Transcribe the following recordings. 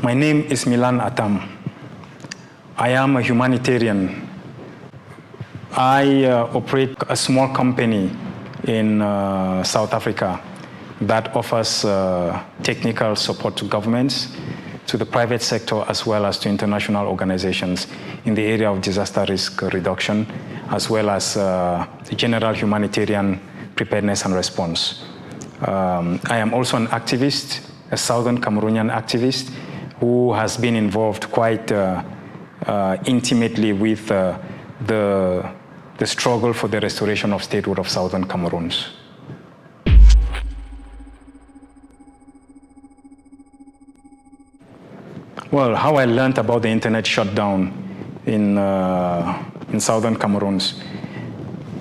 My name is MILLAN. I am a humanitarian. I operate a small company in South Africa that offers technical support to governments, to the private sector, as well as to international organizations in the area of disaster risk reduction, as well as general humanitarian preparedness and response. I am also an activist, a Southern Cameroonian activist, who has been involved quite intimately with the struggle for the restoration of statehood of Southern Cameroons. Well, how I learned about the internet shutdown in Southern Cameroons.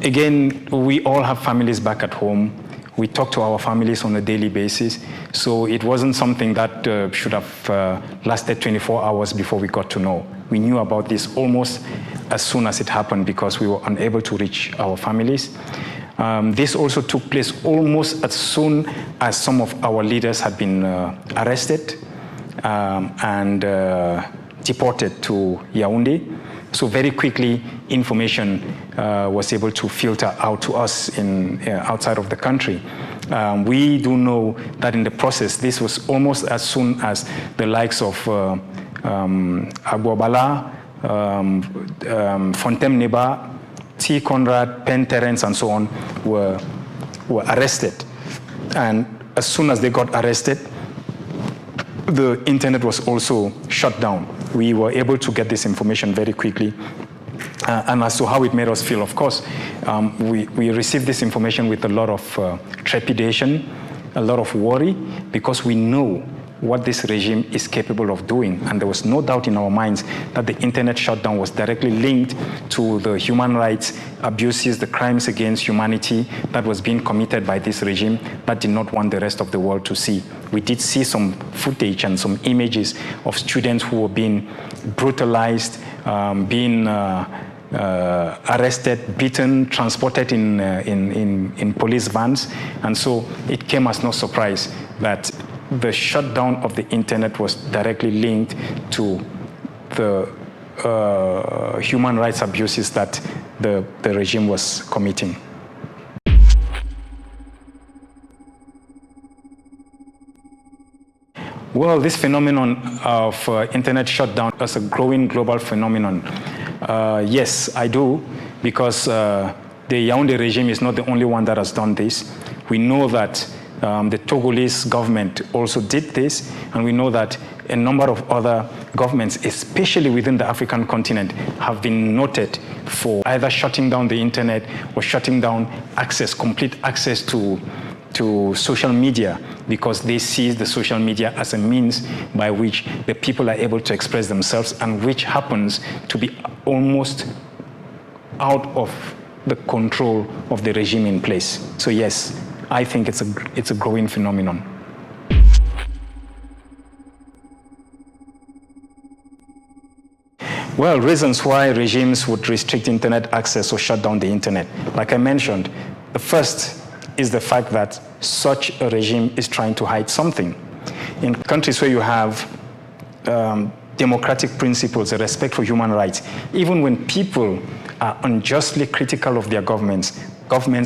Again, we all have families back at home. We talk to our families on a daily basis, so it wasn't something that should have lasted 24 hours before we got to know. We knew about this almost as soon as it happened because we were unable to reach our families. This also took place almost as soon as some of our leaders had been arrested and deported to Yaoundé. So very quickly, information was able to filter out to us outside of the country. We do know that in the process, this was almost as soon as the likes of Agbobala, Fontem Neba, T. Conrad, Penn Terence, and so on were arrested. And as soon as they got arrested, the internet was also shut down. We were able to get this information very quickly. And as to how it made us feel, of course, we received this information with a lot of trepidation, a lot of worry, because we know what this regime is capable of doing. And there was no doubt in our minds that the internet shutdown was directly linked to the human rights abuses, the crimes against humanity that was being committed by this regime that did not want the rest of the world to see. We did see some footage and some images of students who were being brutalized, being arrested, beaten, transported in police vans. And so it came as no surprise that the shutdown of the internet was directly linked to the human rights abuses that the regime was committing. Well, this phenomenon of internet shutdown is a growing global phenomenon. Yes, I do, because the Yaoundé regime is not the only one that has done this. We know that the Togolese government also did this, and we know that a number of other governments, especially within the African continent, have been noted for either shutting down the internet or shutting down complete access to social media, because they see the social media as a means by which the people are able to express themselves, and which happens to be almost out of the control of the regime in place. So yes, I think it's a growing phenomenon. Well, reasons why regimes would restrict internet access or shut down the internet. Like I mentioned, the first is the fact that such a regime is trying to hide something. In countries where you have democratic principles, a respect for human rights, even when people are unjustly critical of their governments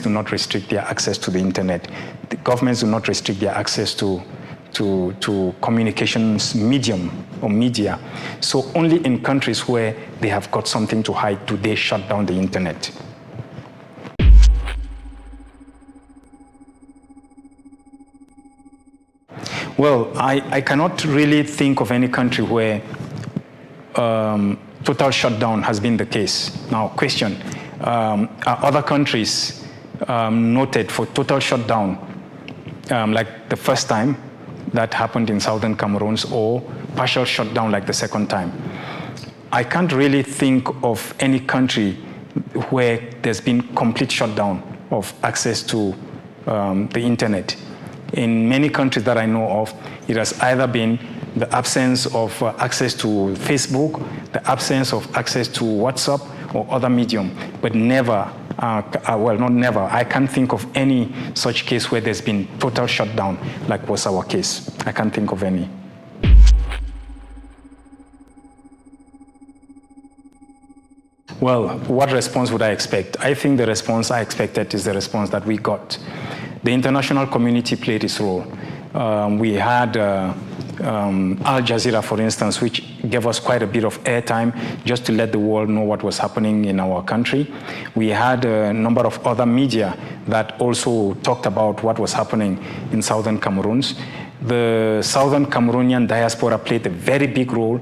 do not restrict their access to the internet. The governments do not restrict their access to communications medium or media. So only in countries where they have got something to hide do they shut down the internet. Well, I cannot really think of any country where total shutdown has been the case. Now, question, are other countries noted for total shutdown, like the first time that happened in Southern Cameroons, or partial shutdown like the second time? I can't really think of any country where there's been complete shutdown of access to the internet. In many countries that I know of, it has either been the absence of access to Facebook, the absence of access to WhatsApp or other medium, but never, well, not never, I can't think of any such case where there's been total shutdown like was our case. I can't think of any. Well, what response would I expect? I think the response I expected is the response that we got. The international community played its role. We had Al Jazeera, for instance, which gave us quite a bit of airtime just to let the world know what was happening in our country. We had a number of other media that also talked about what was happening in southern Cameroons. The southern Cameroonian diaspora played a very big role,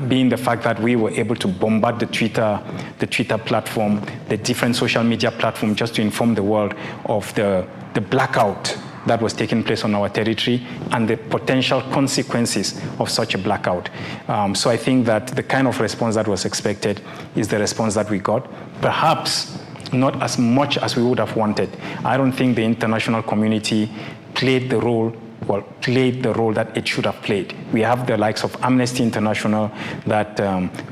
being the fact that we were able to bombard the Twitter platform, the different social media platform, just to inform the world of the blackout that was taking place on our territory and the potential consequences of such a blackout. So I think that the kind of response that was expected is the response that we got. Perhaps not as much as we would have wanted. I don't think the international community played the role that it should have played. We have the likes of Amnesty International that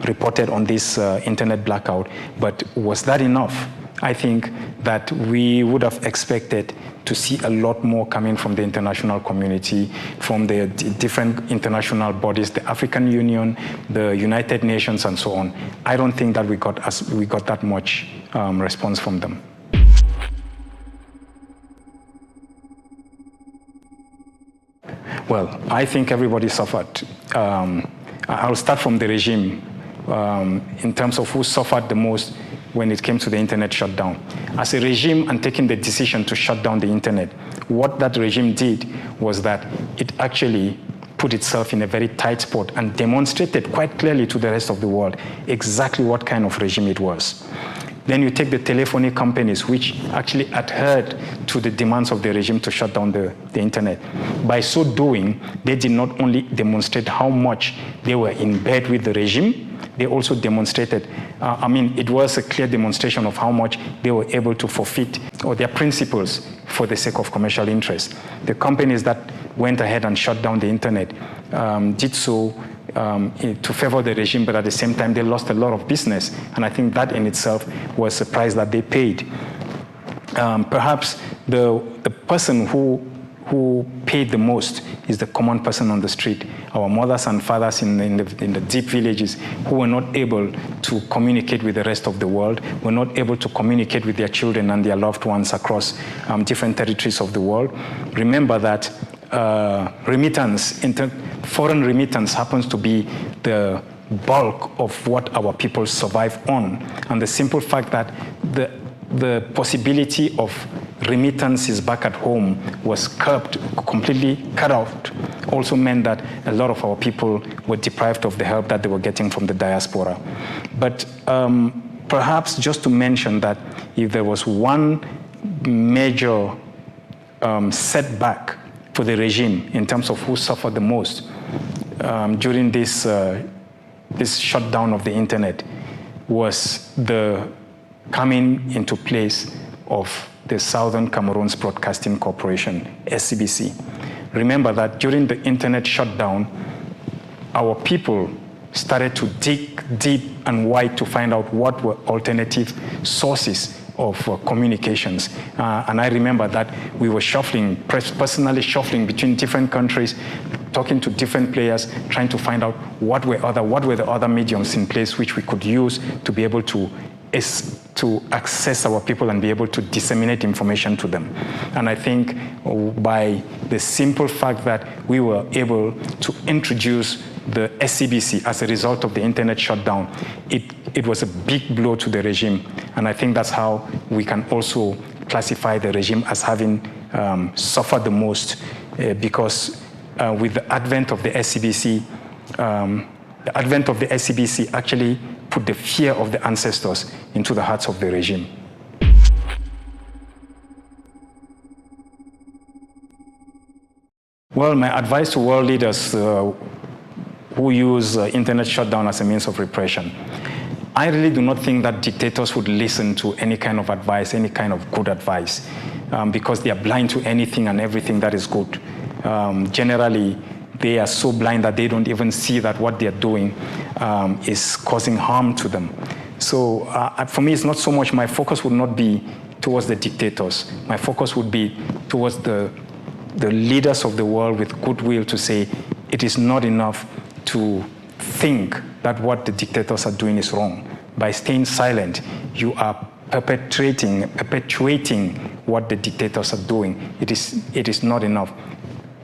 reported on this internet blackout, but was that enough? I think that we would have expected to see a lot more coming from the international community, from the different international bodies, the African Union, the United Nations, and so on. I don't think that we got that much response from them. Well, I think everybody suffered. I'll start from the regime in terms of who suffered the most when it came to the internet shutdown. As a regime and taking the decision to shut down the internet, what that regime did was that it actually put itself in a very tight spot and demonstrated quite clearly to the rest of the world exactly what kind of regime it was. Then you take the telephony companies, which actually adhered to the demands of the regime to shut down the internet. By so doing, they did not only demonstrate how much they were in bed with the regime, they also demonstrated, it was a clear demonstration of how much they were able to forfeit or their principles for the sake of commercial interest. The companies that went ahead and shut down the internet did so to favor the regime, but at the same time, they lost a lot of business. And I think that in itself was a price that they paid. Perhaps the person who paid the most is the common person on the street, our mothers and fathers in the deep villages who were not able to communicate with the rest of the world, were not able to communicate with their children and their loved ones across different territories of the world. Remember that foreign remittance happens to be the bulk of what our people survive on. And the simple fact that the possibility of remittances back at home was curbed, completely cut out, also meant that a lot of our people were deprived of the help that they were getting from the diaspora. But perhaps just to mention that if there was one major setback for the regime in terms of who suffered the most during this shutdown of the internet, was the coming into place of the Southern Cameroons Broadcasting Corporation, SCBC. Remember that during the internet shutdown, our people started to dig deep and wide to find out what were alternative sources of communications. And I remember that we were personally shuffling between different countries, talking to different players, trying to find out what were the other mediums in place which we could use to be able to access our people and be able to disseminate information to them. And I think by the simple fact that we were able to introduce the SCBC as a result of the internet shutdown, it was a big blow to the regime. And I think that's how we can also classify the regime as having suffered the most, because with the advent of the SCBC, actually put the fear of the ancestors into the hearts of the regime. Well, my advice to world leaders who use internet shutdown as a means of repression, I really do not think that dictators would listen to any kind of advice, any kind of good advice, because they are blind to anything and everything that is good. Generally, they are so blind that they don't even see that what they're doing is causing harm to them. So for me, it's not so much, my focus would not be towards the dictators. My focus would be towards the leaders of the world with goodwill to say it is not enough to think that what the dictators are doing is wrong. by staying silent, you are perpetuating what the dictators are doing. It is not enough.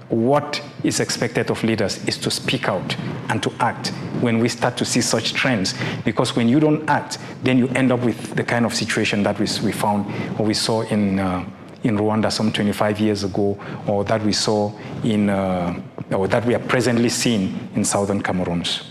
What is expected of leaders is to speak out and to act when we start to see such trends. Because when you don't act, then you end up with the kind of situation that we found or we saw in Rwanda some 25 years ago, or that we saw or that we are presently seeing in southern Cameroons.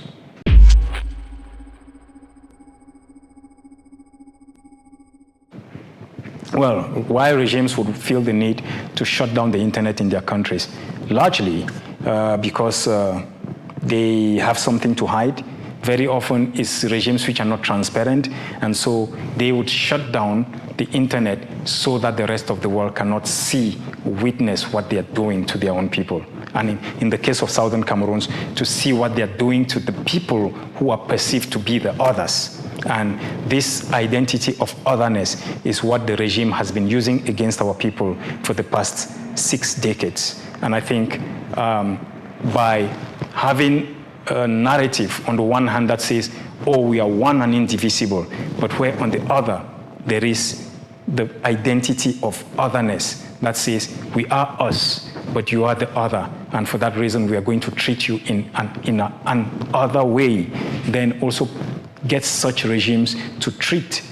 Well, why regimes would feel the need to shut down the internet in their countries? Largely because they have something to hide. Very often it's regimes which are not transparent, and so they would shut down the internet so that the rest of the world cannot see, witness what they are doing to their own people. And in the case of southern Cameroons, to see what they are doing to the people who are perceived to be the others. And this identity of otherness is what the regime has been using against our people for the past 6 decades. And I think by having a narrative on the one hand that says, oh, we are one and indivisible, but where on the other there is the identity of otherness that says, we are us, but you are the other, and for that reason we are going to treat you in an other way, then also gets such regimes to treat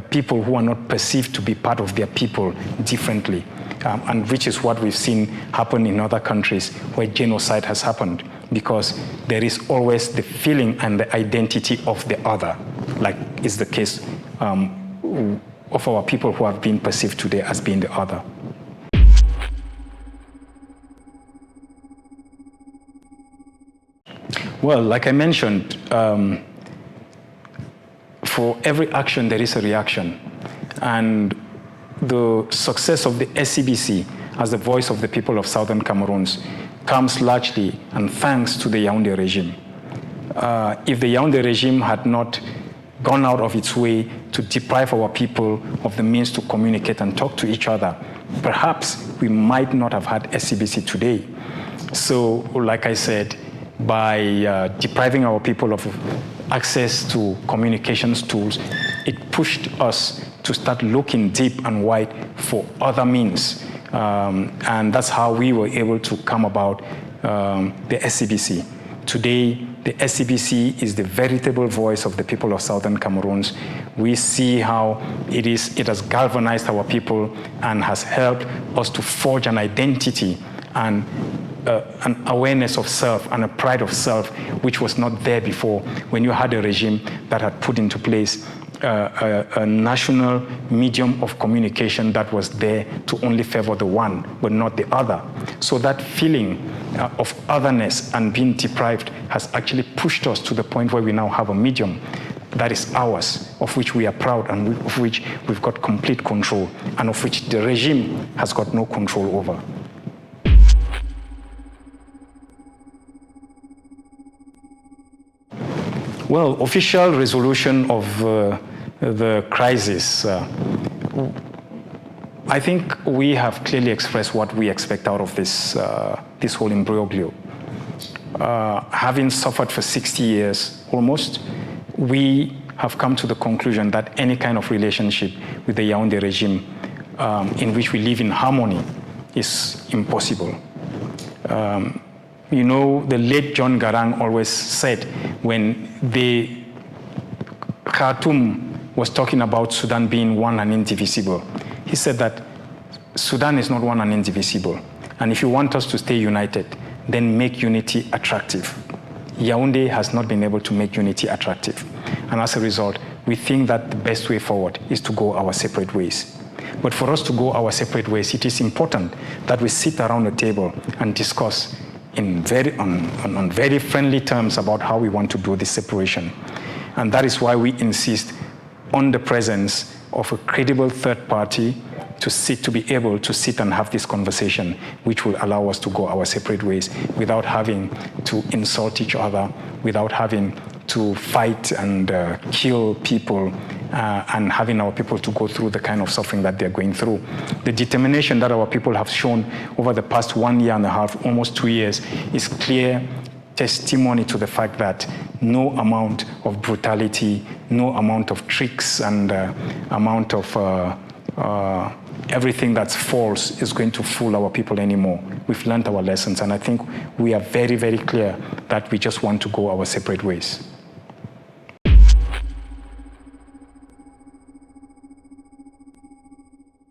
people who are not perceived to be part of their people differently, and which is what we've seen happen in other countries where genocide has happened, because there is always the feeling and the identity of the other, like is the case of our people who have been perceived today as being the other. Well, like I mentioned, for every action there is a reaction, and the success of the SCBC as the voice of the people of southern Cameroons comes largely and thanks to the Yaoundé regime. If the Yaoundé regime had not gone out of its way to deprive our people of the means to communicate and talk to each other, perhaps we might not have had SCBC today. So, like I said, by depriving our people of access to communications tools, it pushed us to start looking deep and wide for other means. And that's how we were able to come about the SCBC. Today, the SCBC is the veritable voice of the people of southern Cameroons. We see how it has galvanized our people and has helped us to forge an identity and an awareness of self and a pride of self, which was not there before when you had a regime that had put into place a national medium of communication that was there to only favor the one, but not the other. So that feeling of otherness and being deprived has actually pushed us to the point where we now have a medium that is ours, of which we are proud and of which we've got complete control, and of which the regime has got no control over. Well, official resolution of the crisis. I think we have clearly expressed what we expect out of this whole imbroglio. Having suffered for 60 years almost, we have come to the conclusion that any kind of relationship with the Yaoundé regime in which we live in harmony is impossible. You know, the late John Garang always said, when the Khartoum was talking about Sudan being one and indivisible, he said that Sudan is not one and indivisible. And if you want us to stay united, then make unity attractive. Yaoundé has not been able to make unity attractive. And as a result, we think that the best way forward is to go our separate ways. But for us to go our separate ways, it is important that we sit around the table and discuss on very friendly terms about how we want to do this separation. And that is why we insist on the presence of a credible third party to be able to sit and have this conversation, which will allow us to go our separate ways without having to insult each other, without having to fight and kill people, and having our people to go through the kind of suffering that they're going through. The determination that our people have shown over the past 1.5 years, almost 2 years, is clear testimony to the fact that no amount of brutality, no amount of tricks and amount of everything that's false is going to fool our people anymore. We've learned our lessons, and I think we are very, very clear that we just want to go our separate ways.